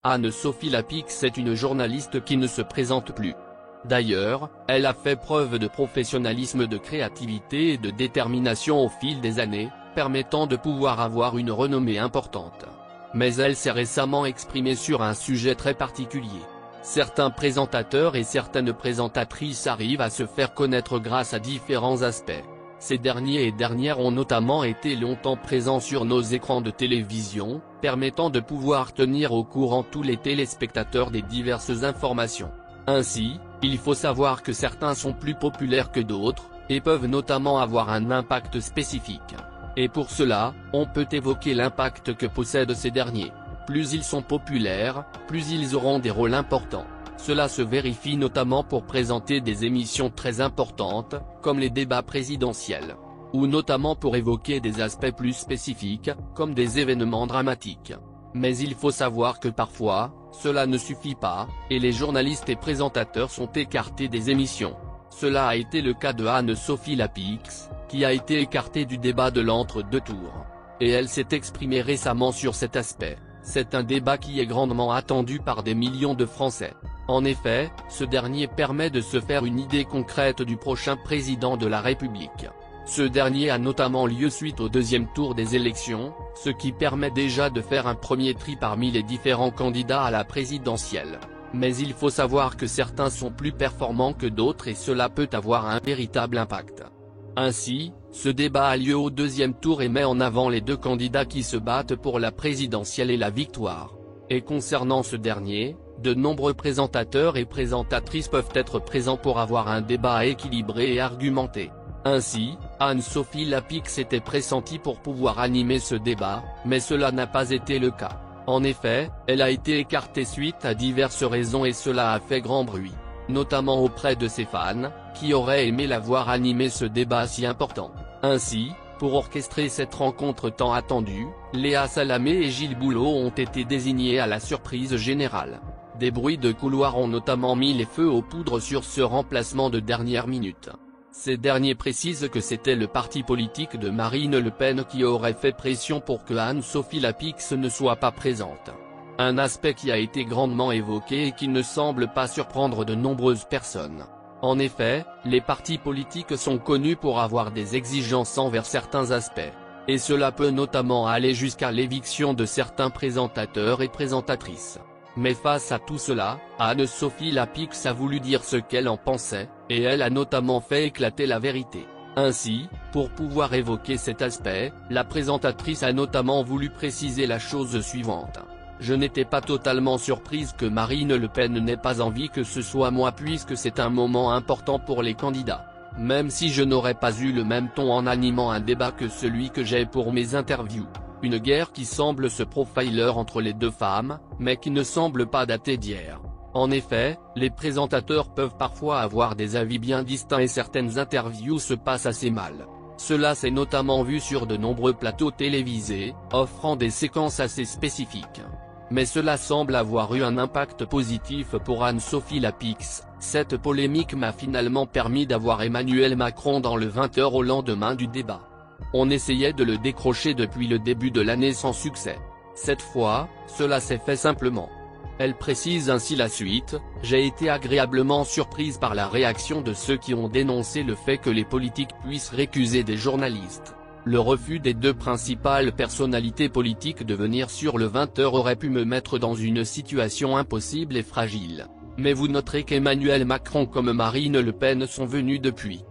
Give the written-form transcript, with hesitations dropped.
Anne-Sophie Lapix est une journaliste qui ne se présente plus. D'ailleurs, elle a fait preuve de professionnalisme, de créativité et de détermination au fil des années, permettant de pouvoir avoir une renommée importante. Mais elle s'est récemment exprimée sur un sujet très particulier. Certains présentateurs et certaines présentatrices arrivent à se faire connaître grâce à différents aspects. Ces derniers et dernières ont notamment été longtemps présents sur nos écrans de télévision, permettant de pouvoir tenir au courant tous les téléspectateurs des diverses informations. Ainsi, il faut savoir que certains sont plus populaires que d'autres, et peuvent notamment avoir un impact spécifique. Et pour cela, on peut évoquer l'impact que possèdent ces derniers. Plus ils sont populaires, plus ils auront des rôles importants. Cela se vérifie notamment pour présenter des émissions très importantes, comme les débats présidentiels. Ou notamment pour évoquer des aspects plus spécifiques, comme des événements dramatiques. Mais il faut savoir que parfois, cela ne suffit pas, et les journalistes et présentateurs sont écartés des émissions. Cela a été le cas de Anne-Sophie Lapix, qui a été écartée du débat de l'entre-deux tours. Et elle s'est exprimée récemment sur cet aspect. C'est un débat qui est grandement attendu par des millions de Français. En effet, ce dernier permet de se faire une idée concrète du prochain président de la République. Ce dernier a notamment lieu suite au deuxième tour des élections, ce qui permet déjà de faire un premier tri parmi les différents candidats à la présidentielle. Mais il faut savoir que certains sont plus performants que d'autres et cela peut avoir un véritable impact. Ainsi, ce débat a lieu au deuxième tour et met en avant les deux candidats qui se battent pour la présidentielle et la victoire. Et concernant ce dernier, de nombreux présentateurs et présentatrices peuvent être présents pour avoir un débat équilibré et argumenté. Ainsi, Anne-Sophie Lapix était pressentie pour pouvoir animer ce débat, mais cela n'a pas été le cas. En effet, elle a été écartée suite à diverses raisons et cela a fait grand bruit, notamment auprès de ses fans, qui auraient aimé la voir animer ce débat si important. Ainsi, pour orchestrer cette rencontre tant attendue, Léa Salamé et Gilles Boulot ont été désignés à la surprise générale. Des bruits de couloir ont notamment mis les feux aux poudres sur ce remplacement de dernière minute. Ces derniers précisent que c'était le parti politique de Marine Le Pen qui aurait fait pression pour que Anne-Sophie Lapix ne soit pas présente. Un aspect qui a été grandement évoqué et qui ne semble pas surprendre de nombreuses personnes. En effet, les partis politiques sont connus pour avoir des exigences envers certains aspects. Et cela peut notamment aller jusqu'à l'éviction de certains présentateurs et présentatrices. Mais face à tout cela, Anne-Sophie Lapix a voulu dire ce qu'elle en pensait, et elle a notamment fait éclater la vérité. Ainsi, pour pouvoir évoquer cet aspect, la présentatrice a notamment voulu préciser la chose suivante. Je n'étais pas totalement surprise que Marine Le Pen n'ait pas envie que ce soit moi puisque c'est un moment important pour les candidats. Même si je n'aurais pas eu le même ton en animant un débat que celui que j'ai pour mes interviews. Une guerre qui semble se profiler entre les deux femmes, mais qui ne semble pas dater d'hier. En effet, les présentateurs peuvent parfois avoir des avis bien distincts et certaines interviews se passent assez mal. Cela s'est notamment vu sur de nombreux plateaux télévisés, offrant des séquences assez spécifiques. Mais cela semble avoir eu un impact positif pour Anne-Sophie Lapix. Cette polémique m'a finalement permis d'avoir Emmanuel Macron dans le 20h au lendemain du débat. On essayait de le décrocher depuis le début de l'année sans succès. Cette fois, cela s'est fait simplement. Elle précise ainsi la suite, « J'ai été agréablement surprise par la réaction de ceux qui ont dénoncé le fait que les politiques puissent récuser des journalistes. Le refus des deux principales personnalités politiques de venir sur le 20h aurait pu me mettre dans une situation impossible et fragile. Mais vous noterez qu'Emmanuel Macron comme Marine Le Pen sont venus depuis.